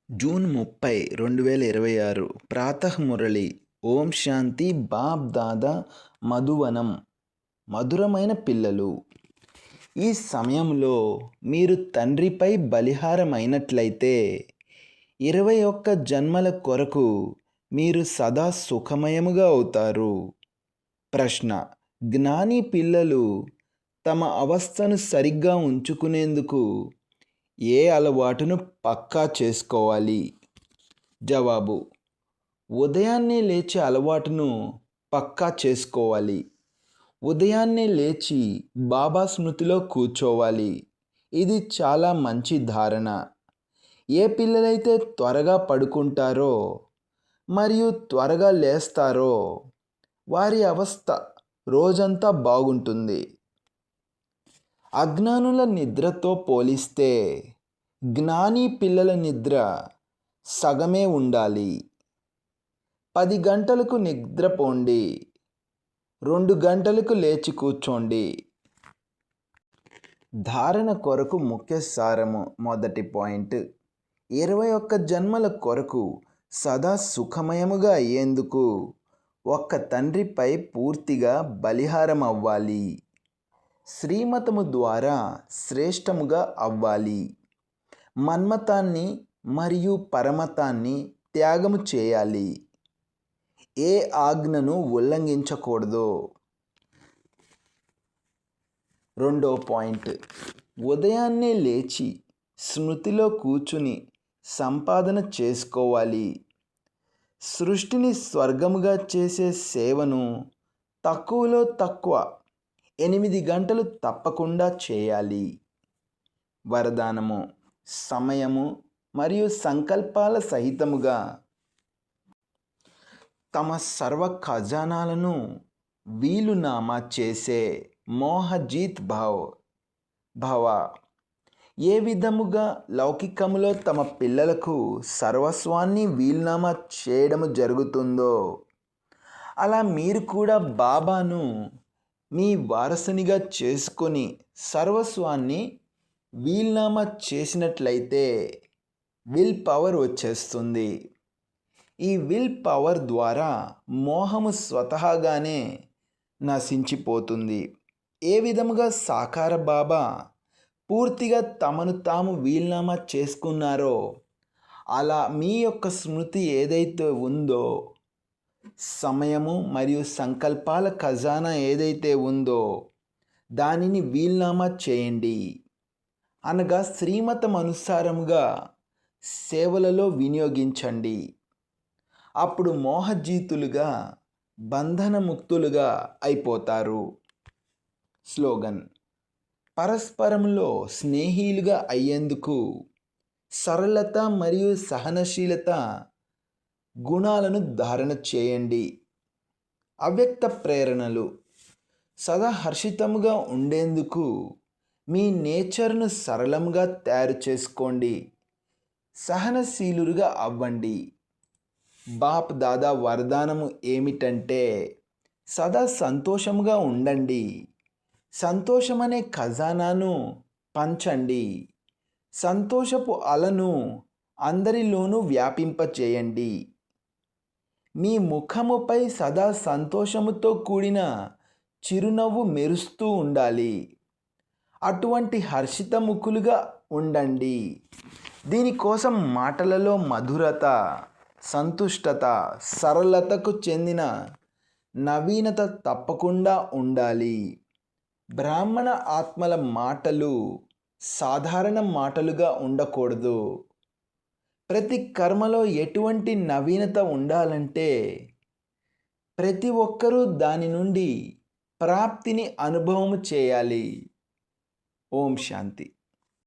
June 30, 2026 Pratah Murali. ఓం శాంతి. బాప్ దాదా మధువనం. మధురమైన పిల్లలు, ఈ సమయంలో మీరు తండ్రిపై బలిహారమైనట్లయితే 21 జన్మల కొరకు మీరు సదా సుఖమయముగా అవుతారు. ప్రశ్న: జ్ఞాని పిల్లలు తమ అవస్థను సరిగ్గా ఉంచుకునేందుకు ఏ అలవాటును పక్కా చేసుకోవాలి? జవాబు: ఉదయాన్నే లేచే అలవాటును పక్కా చేసుకోవాలి. ఉదయాన్నే లేచి బాబా స్మృతిలో కూర్చోవాలి. ఇది చాలా మంచి ధారణ. ఏ పిల్లలైతే త్వరగా పడుకుంటారో మరియు త్వరగా లేస్తారో వారి అవస్థ రోజంతా బాగుంటుంది. అజ్ఞానుల నిద్రతో పోలిస్తే జ్ఞాని పిల్లల నిద్ర సగమే ఉండాలి. 10 గంటలకు నిద్రపోండి, 2 గంటలకు లేచి కూర్చోండి. ధారణ కొరకు ముఖ్య సారము. మొదటి పాయింట్: 21 జన్మల కొరకు సదా సుఖమయముగా అయ్యేందుకు ఒక్క తండ్రిపై పూర్తిగా బలిహారం అవ్వాలి. శ్రీమతము ద్వారా శ్రేష్టముగా అవ్వాలి. మన్మతాన్ని మరియు పరమతాన్ని త్యాగము చేయాలి. ఏ ఆజ్ఞను ఉల్లంఘించకూడదు. రెండో పాయింట్: ఉదయాన్నే లేచి స్మృతిలో కూర్చుని సంపాదన చేసుకోవాలి. సృష్టిని స్వర్గముగా చేసే సేవను తక్కువలో తక్కువ 8 గంటలు తప్పకుండా చేయాలి. వరదానము: సమయము మరియు సంకల్పాల సహితముగా తమ సర్వ ఖజానాలను వీలునామా చేసే మోహజీత్ భవ. ఏ విధముగా లౌకికములో తమ పిల్లలకు సర్వస్వాన్ని వీలునామా చేయడము జరుగుతుందో అలా మీరు కూడా బాబాను మీ వారసునిగా చేసుకొని సర్వస్వాన్ని వీలునామా చేసినట్లయితే విల్ పవర్ వచ్చేస్తుంది. ఈ విల్ పవర్ ద్వారా మోహము స్వతహాగానే నశించిపోతుంది. ఏ విధముగా సాకార బాబా పూర్తిగా తమను తాము వీలునామా చేసుకున్నారో అలా మీ యొక్క స్మృతి ఏదైతే ఉందో, సమయము మరియు సంకల్పాల ఖజానా ఏదైతే ఉందో దానిని వీలునామా చేయండి. అనగా శ్రీమతం అనుసారముగా సేవలలో వినియోగించండి. అప్పుడు మోహజీతులుగా బంధనముక్తులుగా అయిపోతారు. స్లోగన్: పరస్పరంలో స్నేహిలుగా అయ్యేందుకు సరళత మరియు సహనశీలత గుణాలను ధారణ చేయండి. అవ్యక్త ప్రేరణలు: సదా హర్షితముగా ఉండేందుకు మీ నేచర్ను సరళంగా తయారు చేసుకోండి. సహనశీలుగా అవ్వండి. బాప్ దాదా వరదానము ఏమిటంటే సదా సంతోషముగా ఉండండి. సంతోషమనే ఖజానాను పంచండి. సంతోషపు అలను అందరిలోనూ వ్యాపింపచేయండి. మీ ముఖముపై సదా సంతోషముతో కూడిన చిరునవ్వు మెరుస్తూ ఉండాలి. అటువంటి హర్షితముఖులుగా ఉండండి. దీనికోసం మాటలలో మధురత, సంతుష్టత, సరళతకు చెందిన నవీనత తప్పకుండా ఉండాలి. బ్రాహ్మణ ఆత్మల మాటలు సాధారణ మాటలుగా ఉండకూడదు. ప్రతి కర్మలో ఎటువంటి నవీనత ఉండాలంటే ప్రతి ఒక్కరూ దాని నుండి ప్రాప్తిని అనుభవము చేయాలి. ఓం శాంతి.